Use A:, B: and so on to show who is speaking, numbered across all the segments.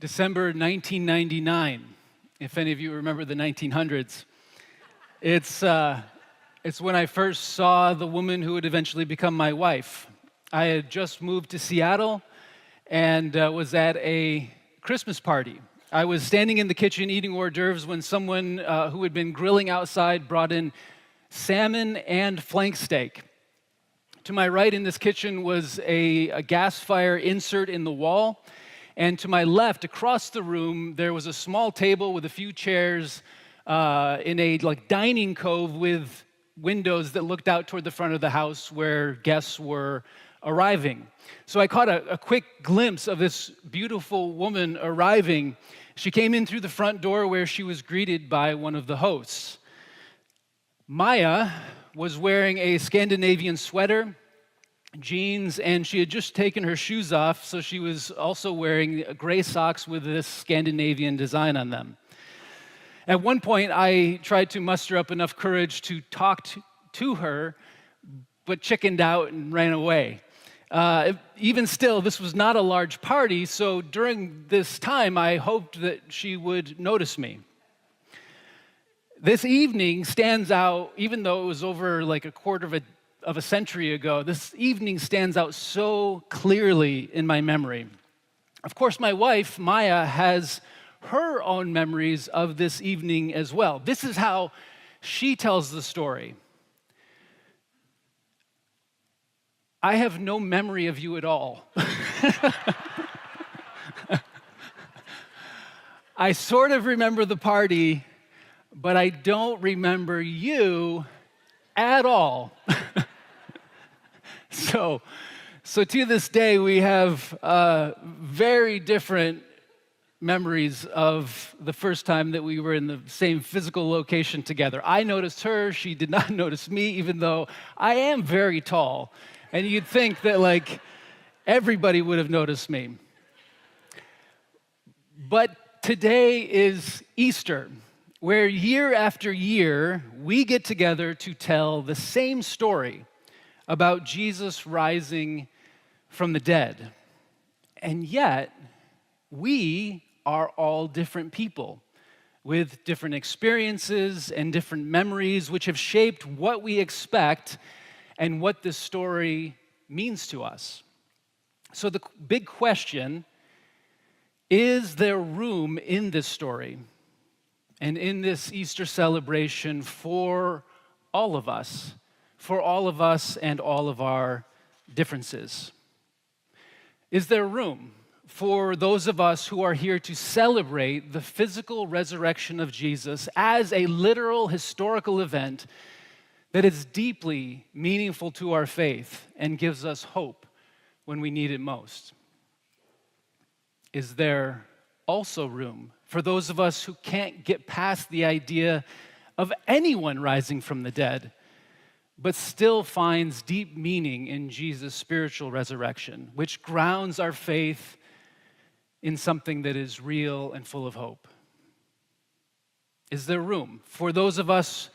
A: December 1999, if any of you remember the 1900s. It's, uh, it's when I first saw the woman who would eventually become my wife. I had just moved to Seattle and was at a Christmas party. I was standing in the kitchen eating hors d'oeuvres when someone who had been grilling outside brought in salmon and flank steak. To my right in this kitchen was a gas fire insert in the wall. And to my left, across the room, there was a small table with a few chairs in a dining cove with windows that looked out toward the front of the house where guests were arriving. So I caught a quick glimpse of this beautiful woman arriving. She came in through the front door where she was greeted by one of the hosts. Maya was wearing a Scandinavian sweater, jeans, and she had just taken her shoes off, so she was also wearing gray socks with this Scandinavian design on them. At one point, I tried to muster up enough courage to talk to her, but chickened out and ran away. Even still, this was not a large party, so during this time, I hoped that she would notice me. This evening stands out, even though it was over like a quarter of a century ago, this evening stands out so clearly in my memory. Of course, my wife, Maya, has her own memories of this evening as well. This is how she tells the story. I have no memory of you at all. I sort of remember the party, but I don't remember you at all. So to this day, we have very different memories of the first time that we were in the same physical location together. I noticed her, she did not notice me, even though I am very tall. And you'd think that everybody would have noticed me. But today is Easter, where year after year, we get together to tell the same story about Jesus rising from the dead. And yet, we are all different people with different experiences and different memories, which have shaped what we expect and what this story means to us. So the big question, is there room in this story and in this Easter celebration for all of us? For all of us and all of our differences? Is there room for those of us who are here to celebrate the physical resurrection of Jesus as a literal historical event that is deeply meaningful to our faith and gives us hope when we need it most? Is there also room for those of us who can't get past the idea of anyone rising from the dead, but still finds deep meaning in Jesus' spiritual resurrection, which grounds our faith in something that is real and full of hope? Is there room for those of us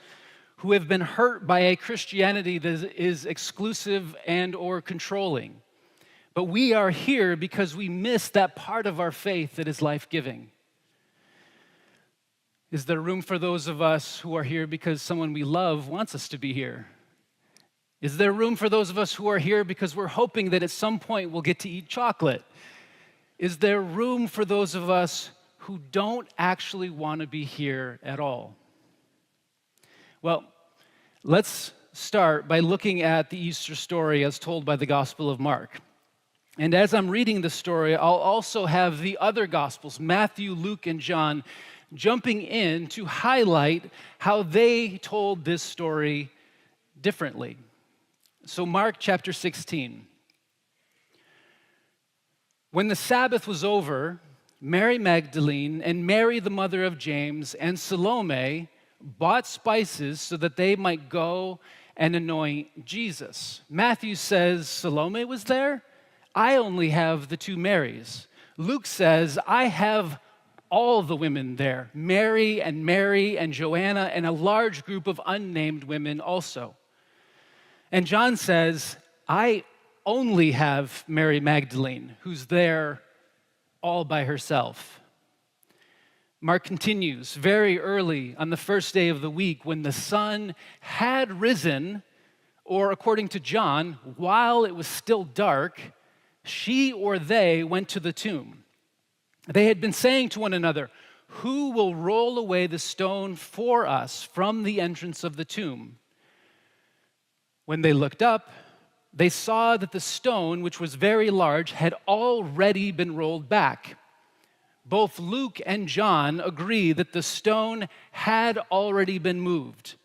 A: who have been hurt by a Christianity that is exclusive and or controlling, but we are here because we miss that part of our faith that is life-giving? Is there room for those of us who are here because someone we love wants us to be here? Is there room for those of us who are here because we're hoping that at some point we'll get to eat chocolate? Is there room for those of us who don't actually want to be here at all? Well, let's start by looking at the Easter story as told by the Gospel of Mark. And as I'm reading the story, I'll also have the other Gospels, Matthew, Luke, and John, jumping in to highlight how they told this story differently. So Mark chapter 16. When the Sabbath was over, Mary Magdalene and Mary, the mother of James, and Salome bought spices so that they might go and anoint Jesus. Matthew says Salome was there. I only have the two Marys. Luke says I have all the women there, Mary and Joanna, and a large group of unnamed women also. And John says, I only have Mary Magdalene, who's there all by herself. Mark continues, very early on the first day of the week, when the sun had risen, or according to John, while it was still dark, she or they went to the tomb. They had been saying to one another, "Who will roll away the stone for us from the entrance of the tomb?" When they looked up, they saw that the stone, which was very large, had already been rolled back. Both Luke and John agree that the stone had already been moved.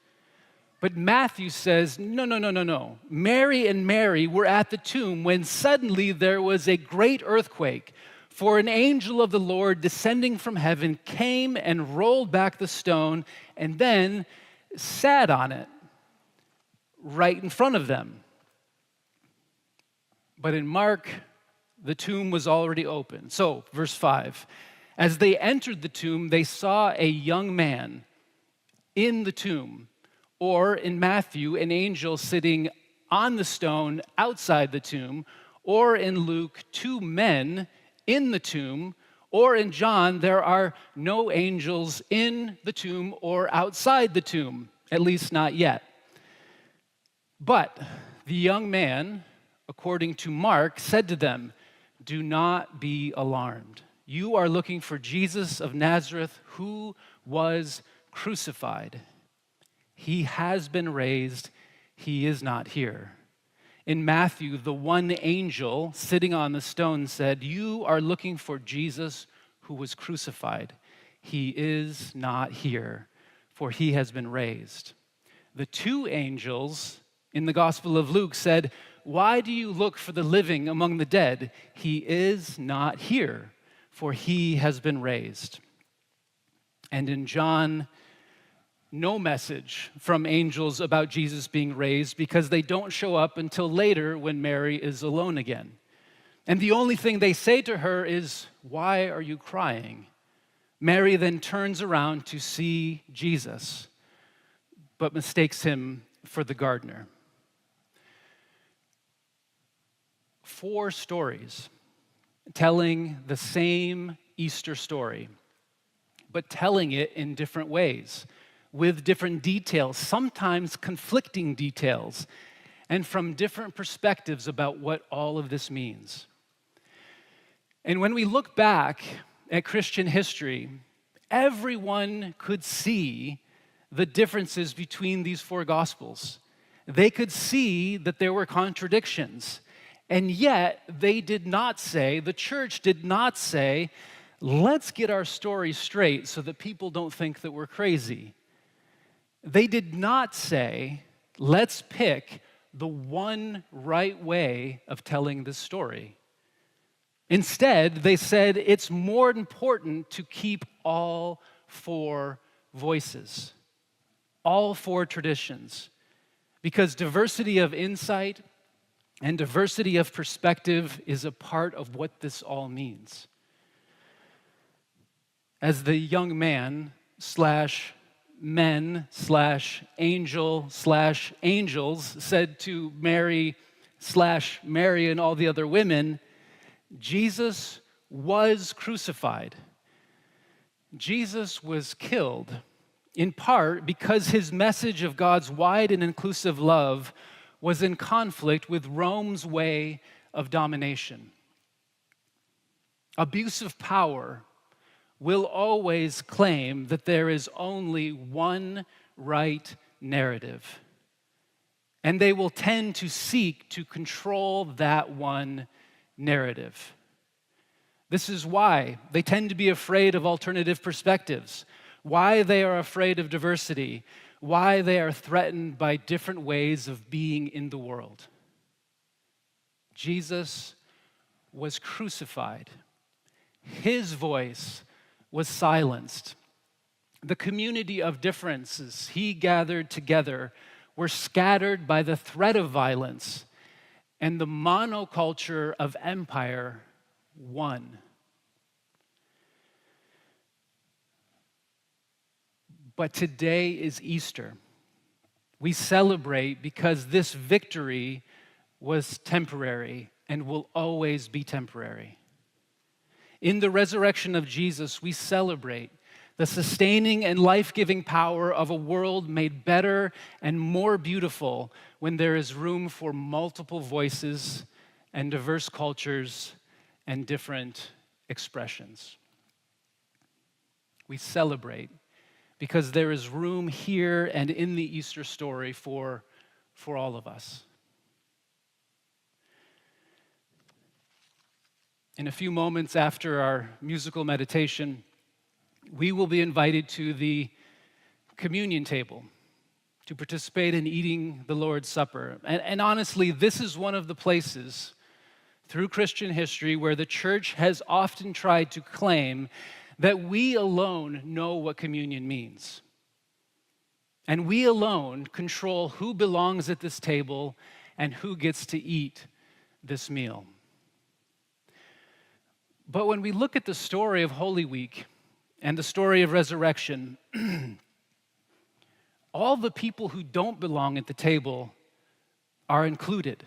A: But Matthew says, no. Mary and Mary were at the tomb when suddenly there was a great earthquake. For an angel of the Lord descending from heaven came and rolled back the stone and then sat on it right in front of them. But in Mark, the tomb was already open. So, verse 5, as they entered the tomb, they saw a young man in the tomb. Or in Matthew, an angel sitting on the stone outside the tomb. Or in Luke, two men in the tomb. Or in John, there are no angels in the tomb or outside the tomb, at least not yet. But the young man, according to Mark, said to them, "Do not be alarmed. You are looking for Jesus of Nazareth, who was crucified. He has been raised. He is not here." In Matthew, the one angel sitting on the stone said, "You are looking for Jesus who was crucified. He is not here, for he has been raised." The two angels in the Gospel of Luke said, "Why do you look for the living among the dead? He is not here, for he has been raised." And in John, no message from angels about Jesus being raised because they don't show up until later when Mary is alone again. And the only thing they say to her is, "Why are you crying?" Mary then turns around to see Jesus, but mistakes him for the gardener. 4 stories telling the same Easter story, but telling it in different ways, with different details, sometimes conflicting details, and from different perspectives about what all of this means. And when we look back at Christian history, everyone could see the differences between these 4 Gospels. They could see that there were contradictions, and yet they did not say, the church did not say, "Let's get our story straight so that people don't think that we're crazy." They did not say, "Let's pick the one right way of telling this story." Instead, they said it's more important to keep all 4 voices, all 4 traditions, because diversity of insight and diversity of perspective is a part of what this all means. As the young man / men / angel / angels said to Mary / Mary and all the other women, Jesus was crucified. Jesus was killed, in part because his message of God's wide and inclusive love was in conflict with Rome's way of domination. Abuse of power will always claim that there is only one right narrative, and they will tend to seek to control that one narrative. This is why they tend to be afraid of alternative perspectives, why they are afraid of diversity, why they are threatened by different ways of being in the world. Jesus was crucified. His voice was silenced. The community of differences he gathered together were scattered by the threat of violence, and the monoculture of empire won. But today is Easter. We celebrate because this victory was temporary and will always be temporary. In the resurrection of Jesus, we celebrate the sustaining and life-giving power of a world made better and more beautiful when there is room for multiple voices and diverse cultures and different expressions. We celebrate because there is room here and in the Easter story for all of us. In a few moments after our musical meditation, we will be invited to the communion table to participate in eating the Lord's Supper. And honestly, this is one of the places through Christian history where the church has often tried to claim that we alone know what communion means. And we alone control who belongs at this table and who gets to eat this meal. But when we look at the story of Holy Week and the story of resurrection, all the people who don't belong at the table are included.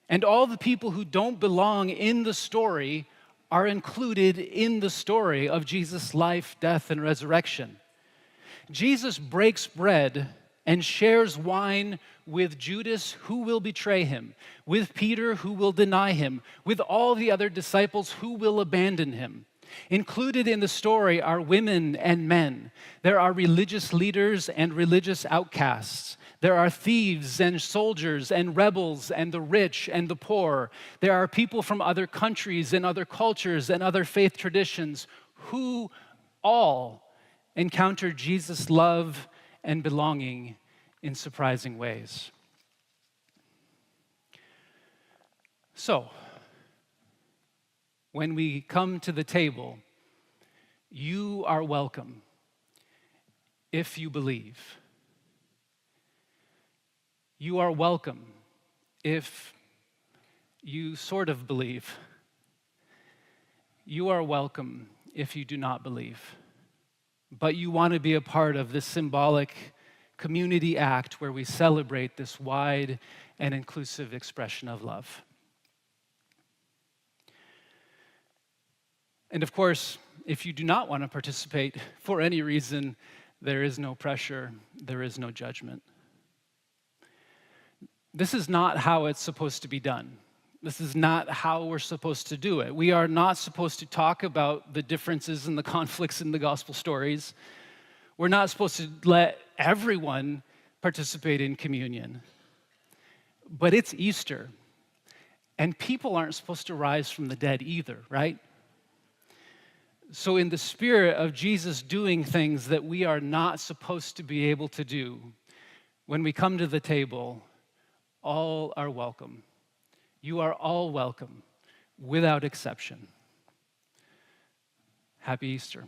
A: And all the people who don't belong in the story are included in the story of Jesus' life, death, and resurrection. Jesus breaks bread and shares wine with Judas, who will betray him, with Peter, who will deny him, with all the other disciples who will abandon him. Included in the story are women and men. There are religious leaders and religious outcasts. There are thieves and soldiers and rebels and the rich and the poor. There are people from other countries and other cultures and other faith traditions who all encounter Jesus' love and belonging in surprising ways. So, when we come to the table, you are welcome if you believe. You are welcome if you sort of believe. You are welcome if you do not believe. But you want to be a part of this symbolic community act where we celebrate this wide and inclusive expression of love. And of course, if you do not want to participate for any reason, there is no pressure, there is no judgment. This is not how it's supposed to be done. This is not how we're supposed to do it. We are not supposed to talk about the differences and the conflicts in the gospel stories. We're not supposed to let everyone participate in communion. But it's Easter, and people aren't supposed to rise from the dead either, right? So in the spirit of Jesus doing things that we are not supposed to be able to do, when we come to the table, all are welcome. You are all welcome, without exception. Happy Easter.